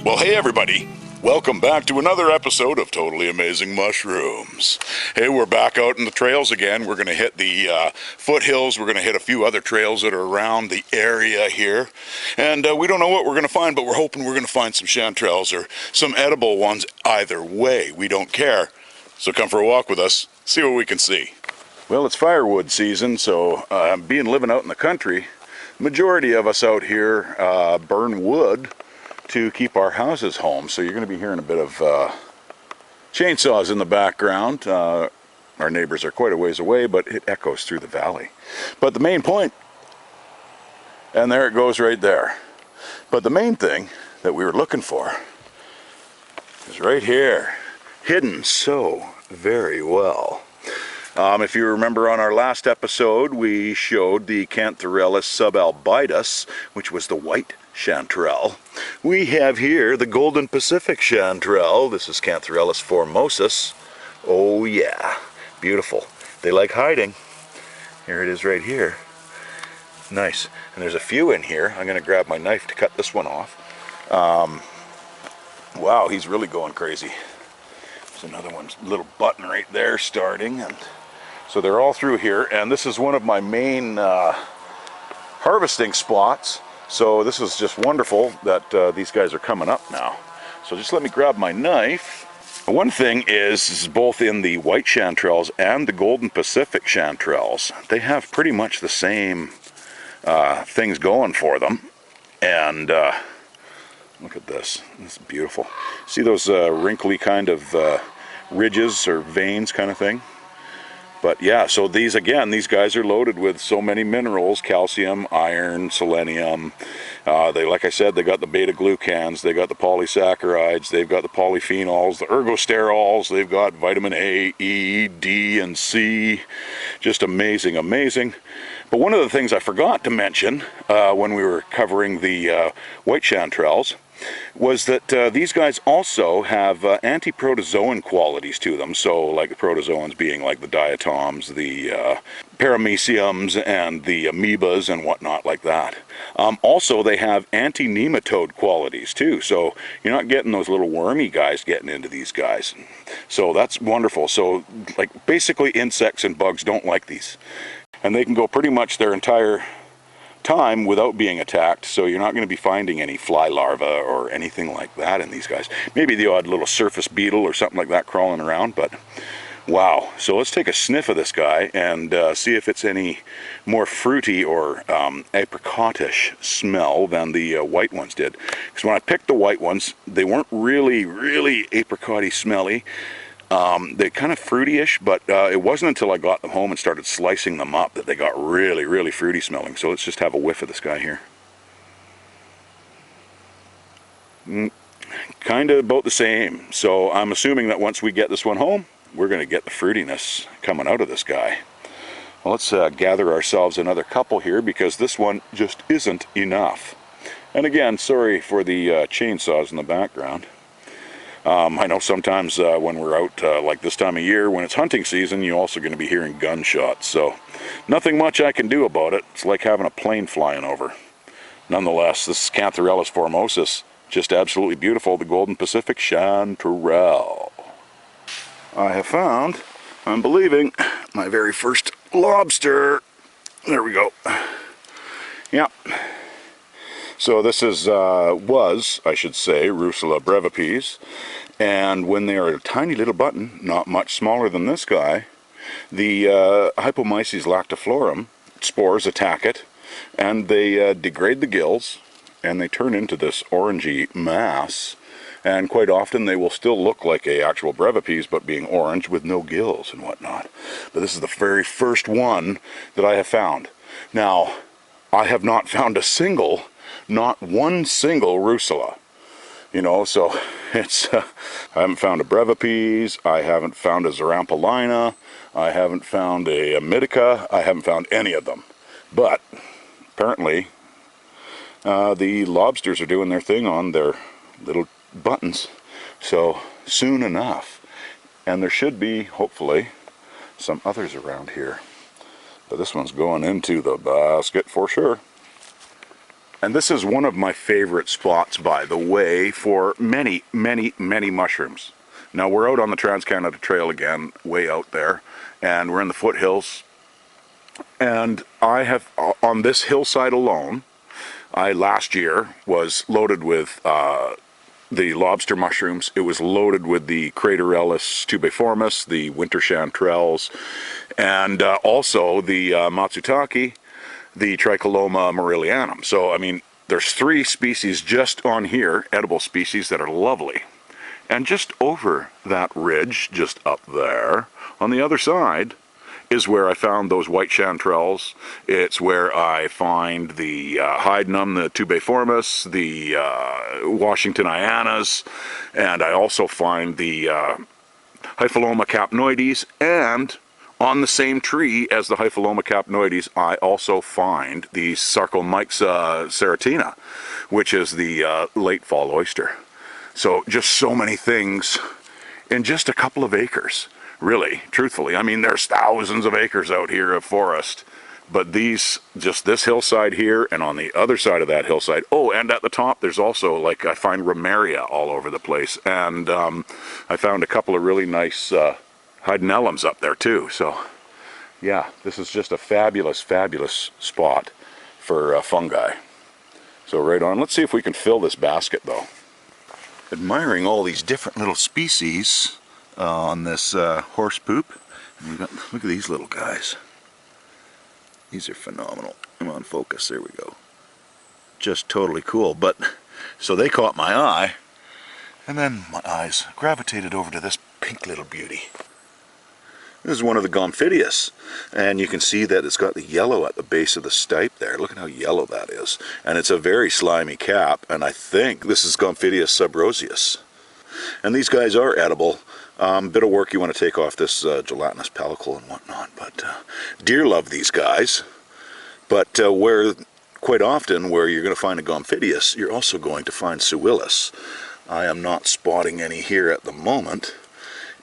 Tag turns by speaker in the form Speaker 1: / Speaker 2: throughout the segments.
Speaker 1: Well, hey everybody, welcome back to another episode of Totally Amazing Mushrooms. Hey, we're back out in the trails again. We're going to hit the foothills. We're going to hit a few other trails that are around the area here. And we don't know what we're going to find, but we're hoping we're going to find some chanterelles or some edible ones. Either way, we don't care. So come for a walk with us, see what we can see. Well, it's firewood season, so being living out in the country, majority of us out here burn wood to keep our houses home. So you're going to be hearing a bit of chainsaws in the background. Our neighbors are quite a ways away, but it echoes through the valley. But the main point, and there it goes right there. But the main thing that we were looking for is right here, hidden so very well. If you remember on our last episode, we showed the Cantharellus subalbitus, which was the white chanterelle. We have here the golden Pacific chanterelle. This is Cantharellus formosus. Oh yeah, beautiful. They like hiding. Here it is right here. Nice. And there's a few in here. I'm going to grab my knife to cut this one off. Wow, he's really going crazy. There's another one, little button right there starting. And so they're all through here, and this is one of my main harvesting spots. So this is just wonderful that these guys are coming up now. So just let me grab my knife. One thing is both in the white chanterelles and the golden Pacific chanterelles, they have pretty much the same things going for them. And look at this. This is beautiful. See those wrinkly kind of ridges or veins kind of thing? But yeah, so these guys are loaded with so many minerals: calcium, iron, selenium. Like I said, they got the beta-glucans, they got the polysaccharides, they've got the polyphenols, the ergosterols, they've got vitamin A, E, D, and C. Just amazing, amazing. But one of the things I forgot to mention when we were covering the white chanterelles was that these guys also have anti-protozoan qualities to them. So like the protozoans being like the diatoms, the parameciums, and the amoebas and whatnot like that. Also they have anti-nematode qualities too. So you're not getting those little wormy guys getting into these guys. So that's wonderful. So like basically insects and bugs don't like these. And they can go pretty much their entire time without being attacked, so you're not going to be finding any fly larvae or anything like that in these guys. Maybe the odd little surface beetle or something like that crawling around, but wow. So let's take a sniff of this guy and see if it's any more fruity or apricotish smell than the white ones did. Because when I picked the white ones, they weren't really apricot-y smelly. They're kind of fruity-ish, but it wasn't until I got them home and started slicing them up that they got really fruity smelling. So let's just have a whiff of this guy here. Kind of about the same. So I'm assuming that once we get this one home, we're going to get the fruitiness coming out of this guy. Well, let's gather ourselves another couple here, because this one just isn't enough. And again, sorry for the chainsaws in the background. I know sometimes when we're out like this time of year, when it's hunting season, you're also going to be hearing gunshots. So nothing much I can do about it. It's like having a plane flying over. Nonetheless, this is Cantharellus formosus. Just absolutely beautiful, the golden Pacific chanterelle. I have found, I'm believing, my very first lobster. There we go. Yep. So this is, I should say, Rusula brevipes, and when they are a tiny little button, not much smaller than this guy, the Hypomyces lactiflorum spores attack it, and they degrade the gills, and they turn into this orangey mass, and quite often they will still look like a actual brevipes, but being orange with no gills and whatnot. But this is the very first one that I have found. Now, I have not found not one single Rusula, you know, so it's, I haven't found a brevipes, I haven't found a Zarampolina, I haven't found a Mytica, I haven't found any of them. But apparently the lobsters are doing their thing on their little buttons, so soon enough. And there should be, hopefully, some others around here. But this one's going into the basket for sure. And this is one of my favorite spots, by the way, for many, many, many mushrooms. Now we're out on the Trans-Canada Trail again, way out there, and we're in the foothills. And I have, on this hillside alone, I last year was loaded with the lobster mushrooms. It was loaded with the Craterellus tubiformis, the winter chanterelles, and also the matsutake, the Tricoloma marillianum. So, I mean, there's 3 species just on here, edible species, that are lovely. And just over that ridge, just up there, on the other side, is where I found those white chanterelles. It's where I find the hydenum, the tubiformis, the Washingtonianas, and I also find the Hypholoma capnoides, and on the same tree as the Hypholoma capnoides, I also find the Sarcomyxa ceratina, which is the late fall oyster. So just so many things in just a couple of acres, really, truthfully. I mean, there's thousands of acres out here of forest, but these, just this hillside here, and on the other side of that hillside, oh, and at the top there's also, like, I find Ramaria all over the place, and I found a couple of really nice Hydenellums up there too. So yeah, this is just a fabulous, fabulous spot for fungi. So right on. Let's see if we can fill this basket though. Admiring all these different little species on this horse poop. And you've got, look at these little guys. These are phenomenal. I'm on focus. There we go. Just totally cool. But so they caught my eye, and then my eyes gravitated over to this pink little beauty. This is one of the Gomphidius, and you can see that it's got the yellow at the base of the stipe there. Look at how yellow that is. And it's a very slimy cap, and I think this is Gomphidius subroseus. And these guys are edible. Bit of work you want to take off this gelatinous pellicle and whatnot, but deer love these guys. But where quite often where you're going to find a Gomphidius, you're also going to find Suillus. I am not spotting any here at the moment.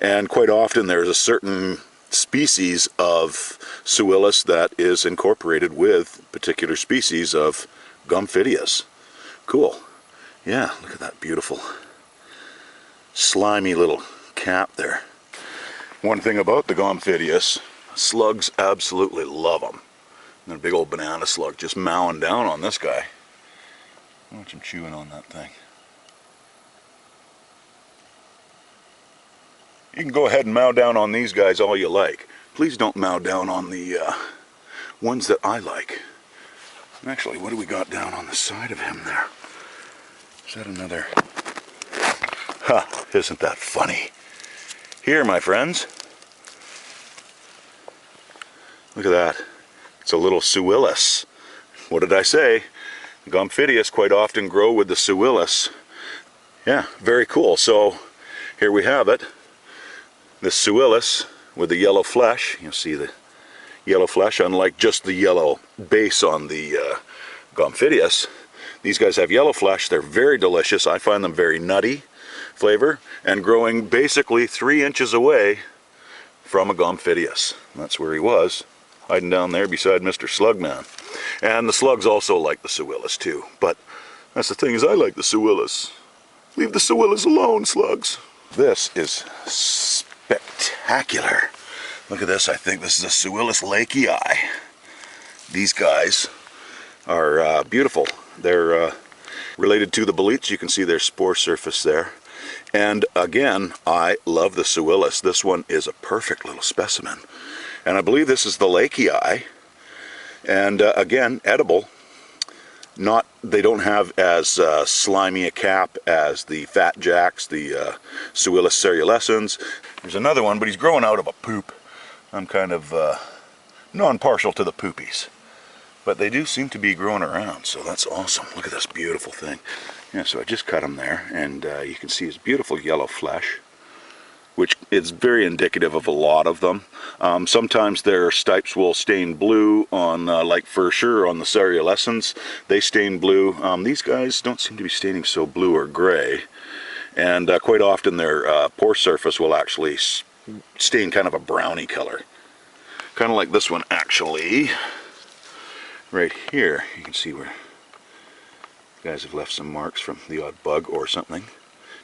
Speaker 1: And quite often there's a certain species of Suillus that is incorporated with particular species of Gomphidius. Cool. Yeah, look at that beautiful slimy little cap there. One thing about the Gomphidius, slugs absolutely love them. And a big old banana slug just mowing down on this guy. Watch him chewing on that thing. You can go ahead and mow down on these guys all you like. Please don't mow down on the ones that I like. Actually, what do we got down on the side of him there? Is that another? Ha! Isn't that funny? Here, my friends. Look at that. It's a little Suillus. What did I say? Gomphidius quite often grow with the Suillus. Yeah, very cool. So here we have it. This Suillus with the yellow flesh. You'll see the yellow flesh, unlike just the yellow base on the Gomphidius. These guys have yellow flesh. They're very delicious. I find them very nutty flavor, and growing basically 3 inches away from a Gomphidius. That's where he was, hiding down there beside Mr. Slugman. And the slugs also like the Suillus too. But that's the thing, is I like the Suillus. Leave the Suillus alone, slugs. This is spectacular. Look at this. I think this is a Suillus lakei. These guys are beautiful. They're related to the boletes. You can see their spore surface there. And again, I love the Suillus. This one is a perfect little specimen. And I believe this is the lakei. And again, edible. Not, they don't have as slimy a cap as the fat jacks, the Suillus cerulescens. There's another one, but he's growing out of a poop. I'm kind of non-partial to the poopies. But they do seem to be growing around, so that's awesome. Look at this beautiful thing. Yeah, so I just cut him there, and you can see his beautiful yellow flesh, which is very indicative of a lot of them. Sometimes their stipes will stain blue on, like for sure on the cerulescens, they stain blue. These guys don't seem to be staining so blue or gray, and quite often their pore surface will actually stain kind of a browny color. Kind of like this one actually. Right here, you can see where Guys have left some marks from the odd bug or something.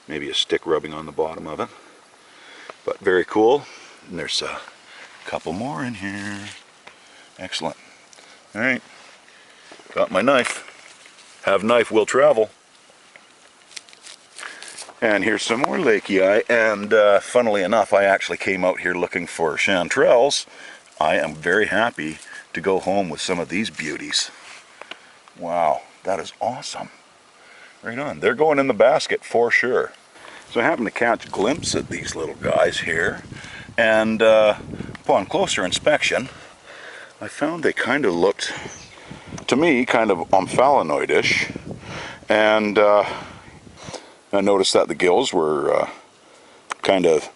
Speaker 1: Maybe a stick rubbing on the bottom of it. But very cool. And there's a couple more in here. Excellent. Alright. Got my knife. Have knife, will travel. And here's some more lakei. And funnily enough, I actually came out here looking for chanterelles. I am very happy to go home with some of these beauties. Wow, that is awesome. Right on. They're going in the basket for sure. So I happened to catch a glimpse at these little guys here, and upon closer inspection, I found they kind of looked, to me, kind of omphalanoid-ish, and I noticed that the gills were kind of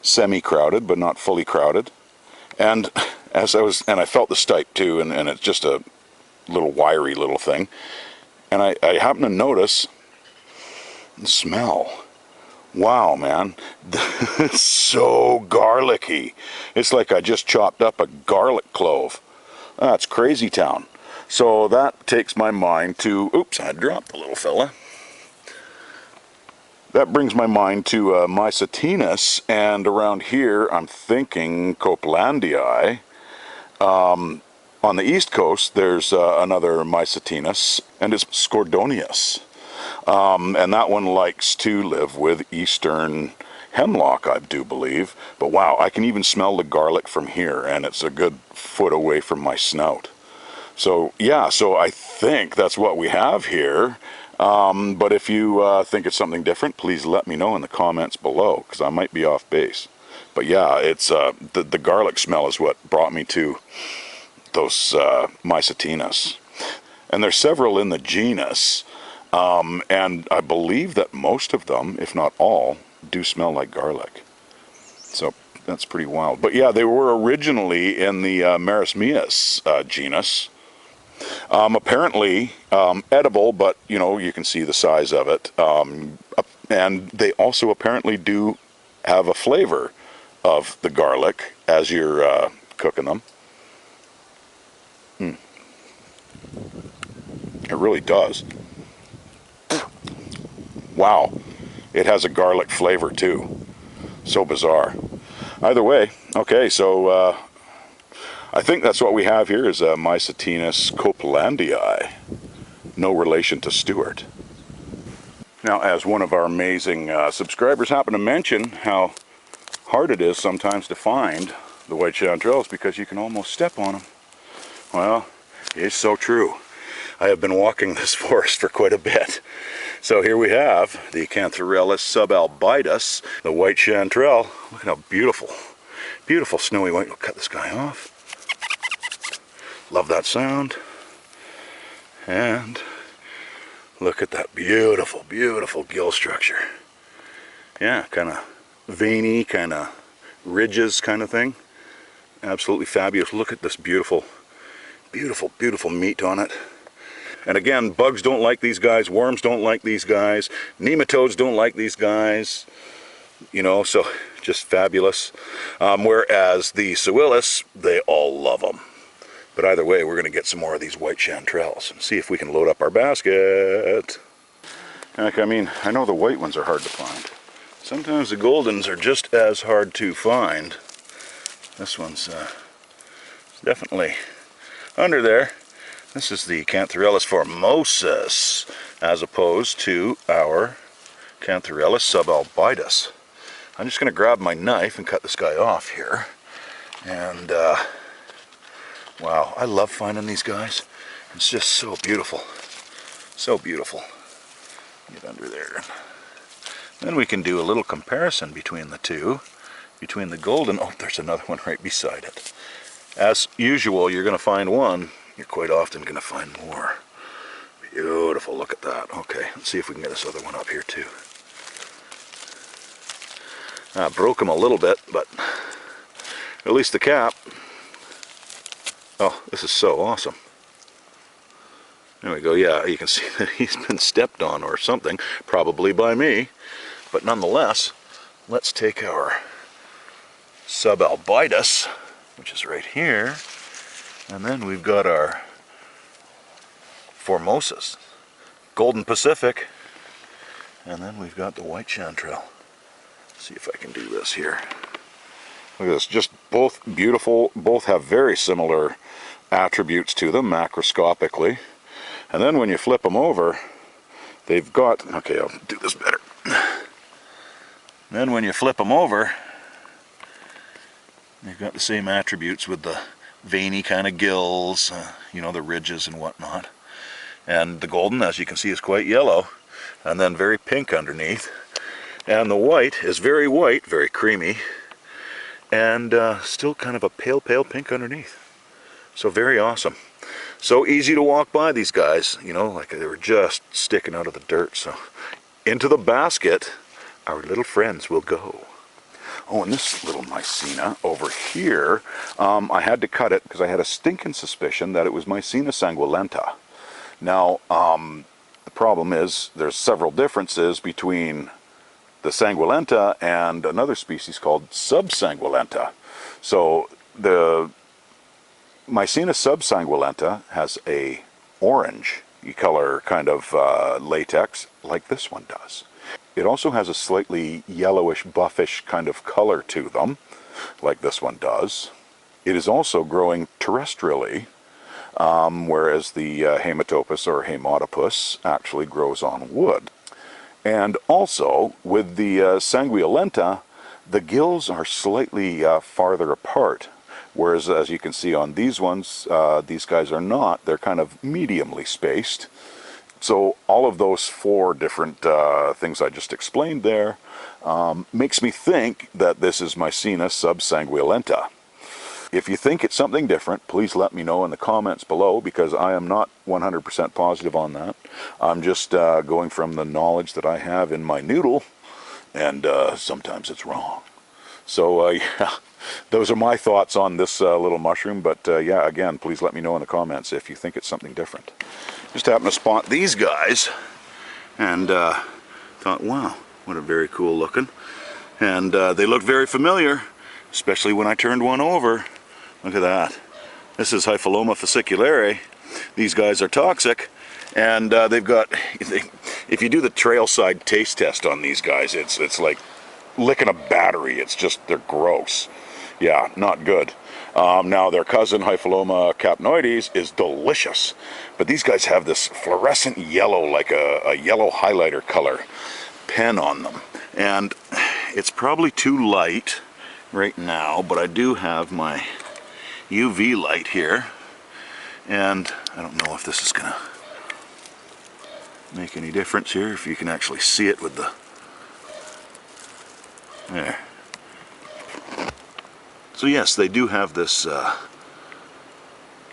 Speaker 1: semi-crowded, but not fully crowded, and I felt the stipe too, and it's just a little wiry little thing, and I happened to notice and smell. Wow, man, it's so garlicky. It's like I just chopped up a garlic clove. That's crazy town. So that takes my mind to, oops, I dropped the little fella. That brings my mind to Mycetinus, and around here I'm thinking Copelandii. On the east coast there's another Mycetinus, and it's Scordonius. And that one likes to live with eastern hemlock, I do believe. But wow, I can even smell the garlic from here, and it's a good foot away from my snout. So yeah, so I think that's what we have here. But if you think it's something different, please let me know in the comments below, because I might be off base. But yeah, it's the garlic smell is what brought me to those Mycetinus. And there's several in the genus. And I believe that most of them, if not all, do smell like garlic. So that's pretty wild. But yeah, they were originally in the Marasmius genus. Apparently edible, but you know, you can see the size of it. And they also apparently do have a flavor of the garlic as you're cooking them. It really does. Wow, it has a garlic flavor too. So bizarre. Either way, okay, so I think that's what we have here is Mycetinus copelandii. No relation to Stuart. Now, as one of our amazing subscribers happened to mention how hard it is sometimes to find the white chanterelles because you can almost step on them. Well, it's so true. I have been walking this forest for quite a bit. So here we have the Cantharellus subalbidus, the white chanterelle. Look at how beautiful, beautiful snowy white. We'll cut this guy off. Love that sound. And look at that beautiful, beautiful gill structure. Yeah, kind of veiny, kind of ridges kind of thing. Absolutely fabulous. Look at this beautiful, beautiful, beautiful meat on it. And again, bugs don't like these guys, worms don't like these guys, nematodes don't like these guys, you know, so just fabulous. Whereas the Suillus, they all love them. But either way, we're going to get some more of these white chanterelles and see if we can load up our basket. Heck, I mean, I know the white ones are hard to find. Sometimes the goldens are just as hard to find. This one's definitely under there. This is the Cantharellus formosus, as opposed to our Cantharellus subalbidus. I'm just going to grab my knife and cut this guy off here. And, wow, I love finding these guys. It's just so beautiful. So beautiful. Get under there. Then we can do a little comparison between the two. Between the golden, oh, there's another one right beside it. As usual, you're going to find one. You're quite often going to find more. Beautiful, look at that. Okay, let's see if we can get this other one up here too. I broke him a little bit, but at least the cap. Oh, this is so awesome. There we go, yeah, you can see that he's been stepped on or something, probably by me. But nonetheless, let's take our subalbidus, which is right here. And then we've got our formosus, Golden Pacific. And then we've got the white chanterelle. See if I can do this here. Look at this, just both beautiful, both have very similar attributes to them macroscopically. And then when you flip them over, they've got, okay, I'll do this better. Then when you flip them over, they've got the same attributes with the veiny kind of gills, you know, the ridges and whatnot. And the golden, as you can see, is quite yellow, and then very pink underneath. And the white is very white, very creamy, and still kind of a pale, pale pink underneath. So very awesome. So easy to walk by these guys, you know, like they were just sticking out of the dirt. So into the basket, our little friends will go. Oh, and this little Mycena over here, I had to cut it because I had a stinking suspicion that it was Mycena sanguinolenta. Now, the problem is there's several differences between the sanguinolenta and another species called subsanguinolenta. So the Mycena subsanguinolenta has a orange color kind of latex like this one does. It also has a slightly yellowish, buffish kind of color to them, like this one does. It is also growing terrestrially, whereas the Haematopus or Haematopus actually grows on wood. And also, with the sanguinolenta, the gills are slightly farther apart, whereas as you can see on these ones, these guys are not. They're kind of mediumly spaced. So all of those four different things I just explained there makes me think that this is Mycena subsanguinolenta. If you think it's something different, please let me know in the comments below, because I am not 100% positive on that. I'm just going from the knowledge that I have in my noodle, and sometimes it's wrong. So yeah, those are my thoughts on this little mushroom, but yeah, again, please let me know in the comments if you think it's something different. Just happened to spot these guys, and thought, wow, what a very cool looking. And they look very familiar, especially when I turned one over. Look at that. This is Hypholoma fasciculare. These guys are toxic, and they've got, if you do the trail side taste test on these guys, it's like licking a battery. It's just, they're gross. Yeah, not good. Now their cousin Hypholoma capnoides is delicious, but these guys have this fluorescent yellow, like a yellow highlighter color pen on them, and it's probably too light right now, but I do have my UV light here, and I don't know if this is gonna make any difference here, if you can actually see it with the, there. So yes, they do have this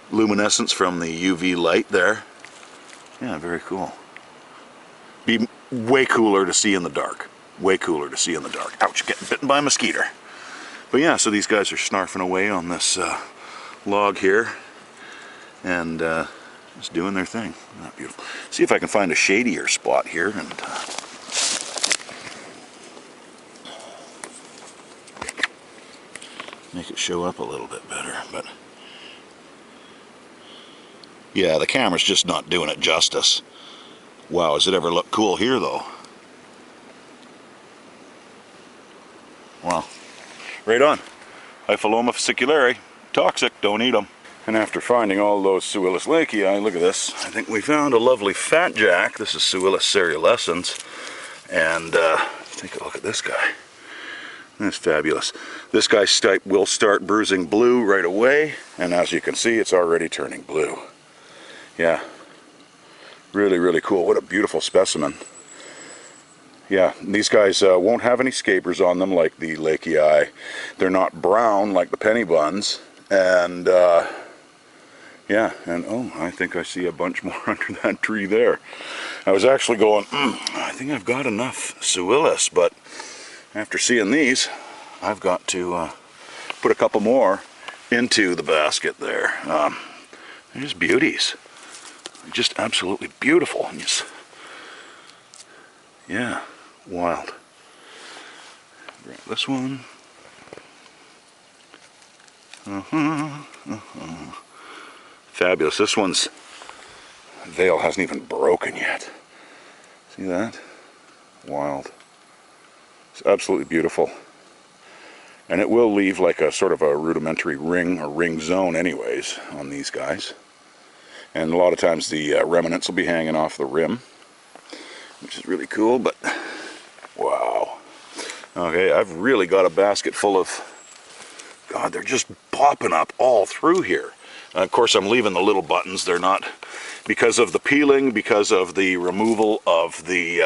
Speaker 1: luminescence from the UV light there. Yeah, very cool. Be way cooler to see in the dark. Way cooler to see in the dark. Ouch, getting bitten by a mosquito. But yeah, so these guys are snarfing away on this log here, and just doing their thing. Isn't that beautiful? See if I can find a shadier spot here and make it show up a little bit better. But yeah, the camera's just not doing it justice. Wow, does it ever look cool here though? Wow. Right on. Hypholoma fasciculare. Toxic, don't eat them. And after finding all those Suillus lakei, look at this. I think we found a lovely fat jack. This is Suillus cereulescens. And take a look at this guy. That's fabulous. This guy will start bruising blue right away, and as you can see, it's already turning blue. Yeah. Really, really cool. What a beautiful specimen. Yeah, these guys won't have any scapers on them like the lakei. They're not brown like the penny buns. And yeah, and oh, I think I see a bunch more under that tree there. I was actually going, I think I've got enough Suillus, but after seeing these, I've got to put a couple more into the basket there. They're just beauties. They're just absolutely beautiful. And just, yeah, wild. Grab this one. Fabulous. This one's veil hasn't even broken yet. See that? Wild. It's absolutely beautiful. And it will leave like a sort of a rudimentary ring or ring zone anyways on these guys. And a lot of times the remnants will be hanging off the rim, which is really cool, but wow. Okay, I've really got a basket full of, God, they're just popping up all through here. Of course, I'm leaving the little buttons. They're not, because of the peeling, because of the removal of the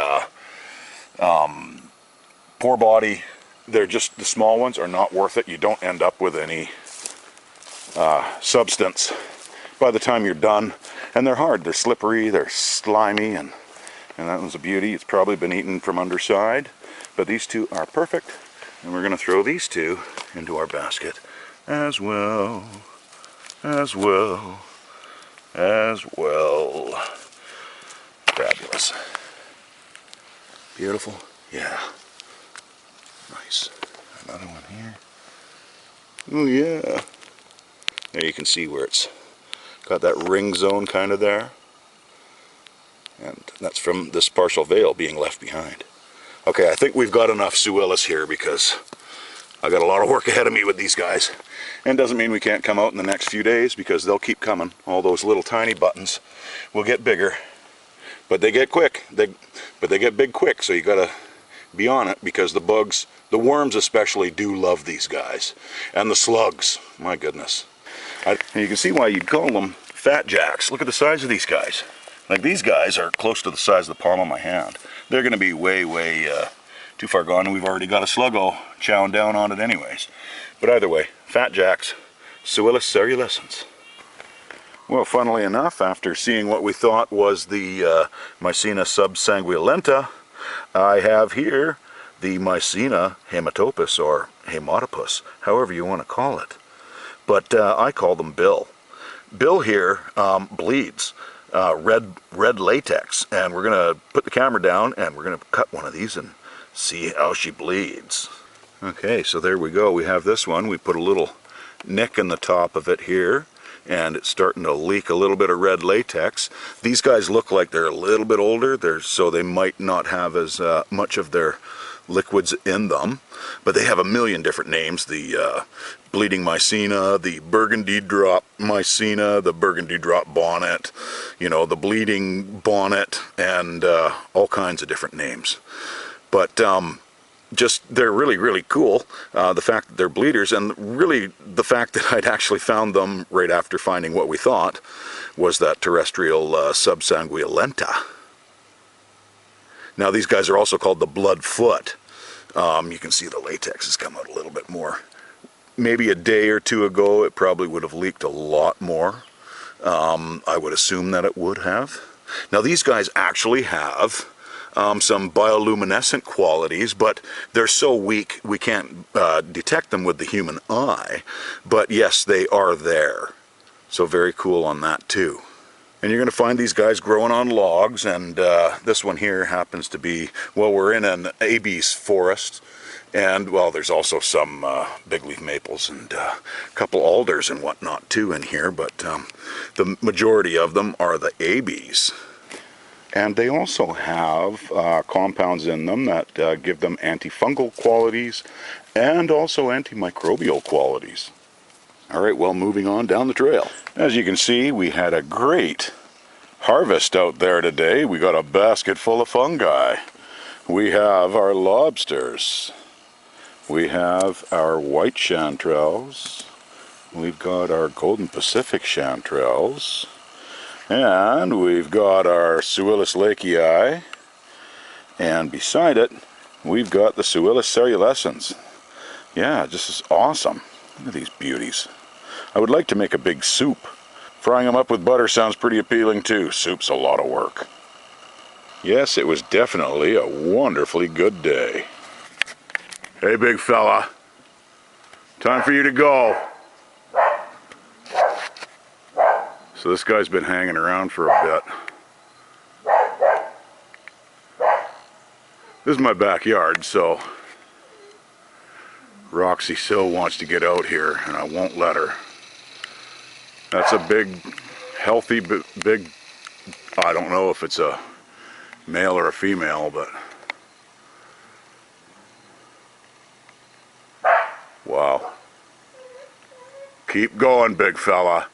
Speaker 1: pore body, they're just, the small ones are not worth it. You don't end up with any substance by the time you're done. And they're hard, they're slippery, they're slimy, and that one's a beauty. It's probably been eaten from underside, but these two are perfect. And we're going to throw these two into our basket as well. Fabulous. Beautiful. Yeah. Nice. Another one here. Oh yeah. There you can see where it's got that ring zone kind of there. And that's from this partial veil being left behind. Okay, I think we've got enough Suillus here because I got a lot of work ahead of me with these guys. And doesn't mean we can't come out in the next few days because they'll keep coming. All those little tiny buttons will get bigger. But they get quick. But they get big quick, so you gotta be on it because the bugs, the worms especially, do love these guys. And the slugs, my goodness. And you can see why you'd call them fat jacks. Look at the size of these guys. Like these guys are close to the size of the palm of my hand. They're gonna be way too far gone, and we've already got a sluggo chowing down on it anyways. But either way, fat jacks, Suillus cerulescens. Well, funnily enough, after seeing what we thought was the Mycena subsanguinolenta, I have here the Mycena haematopus, or haematopus, however you want to call it. But I call them Bill. Bill here bleeds red latex, and we're going to put the camera down and we're going to cut one of these and see how she bleeds. Okay, so there we go. We have this one. We put a little nick in the top of it here, and it's starting to leak a little bit of red latex. These guys look like they're a little bit older, so they might not have as much of their liquids in them, but they have a million different names. The bleeding mycena, the burgundy drop mycena, the burgundy drop bonnet, you know, the bleeding bonnet, and all kinds of different names. But just, they're really cool. The fact that they're bleeders, and really the fact that I'd actually found them right after finding what we thought was that terrestrial subsanguinolenta. Now these guys are also called the bloodfoot. You can see the latex has come out a little bit more. Maybe a day or two ago it probably would have leaked a lot more. I would assume that it would have. Now these guys actually have some bioluminescent qualities, but they're so weak we can't detect them with the human eye. But yes, they are there. So very cool on that too. And you're going to find these guys growing on logs, and this one here happens to be, well, we're in an Abies forest, and well, there's also some big leaf maples and a couple alders and whatnot too in here, but the majority of them are the Abies. And they also have compounds in them that give them antifungal qualities and also antimicrobial qualities. Alright, well, moving on down the trail. As you can see, we had a great harvest out there today. We got a basket full of fungi. We have our lobsters. We have our white chanterelles. We've got our golden Pacific chanterelles. And we've got our Suillus lakei. And beside it, we've got the Suillus cerulescens. Yeah, this is awesome. Look at these beauties. I would like to make a big soup. Frying them up with butter sounds pretty appealing too. Soup's a lot of work. Yes, it was definitely a wonderfully good day. Hey, big fella. Time for you to go. So this guy's been hanging around for a bit. This is my backyard, so Roxy still wants to get out here, and I won't let her. That's a big, healthy, big, I don't know if it's a male or a female, but wow. Keep going, big fella.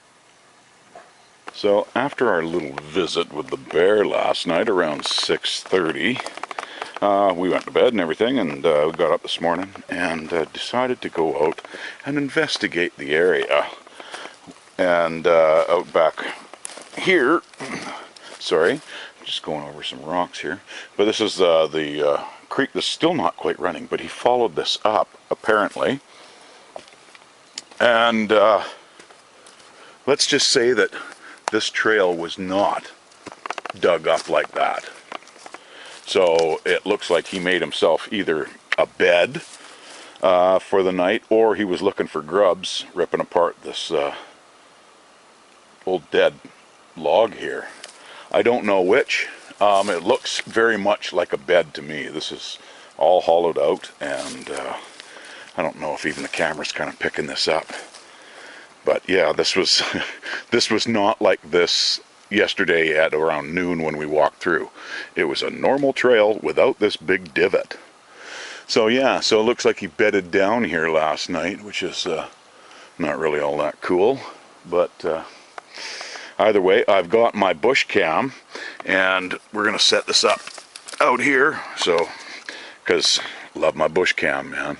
Speaker 1: So after our little visit with the bear last night around 6:30, we went to bed and everything, and we got up this morning and decided to go out and investigate the area. And out back here, sorry, just going over some rocks here, but this is the creek that's still not quite running, but he followed this up apparently, and let's just say that this trail was not dug up like that. So it looks like he made himself either a bed for the night, or he was looking for grubs, ripping apart this old dead log here. I don't know which. It looks very much like a bed to me. This is all hollowed out, and I don't know if even the camera's kind of picking this up. But yeah, this was this was not like this yesterday at around noon when we walked through. It was a normal trail without this big divot. So yeah, so it looks like he bedded down here last night, which is not really all that cool. But either way, I've got my bush cam, and we're gonna set this up out here. So, because love my bush cam, man,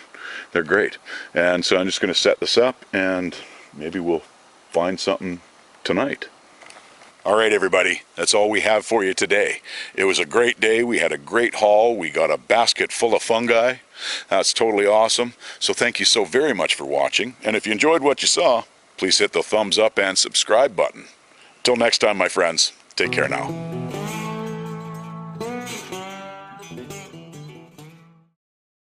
Speaker 1: they're great. And so I'm just gonna set this up, and maybe we'll find something tonight. All right, everybody, that's all we have for you today. It was a great day. We had a great haul. We got a basket full of fungi. That's totally awesome. So thank you so very much for watching. And if you enjoyed what you saw, please hit the thumbs up and subscribe button. Till next time, my friends, take care now.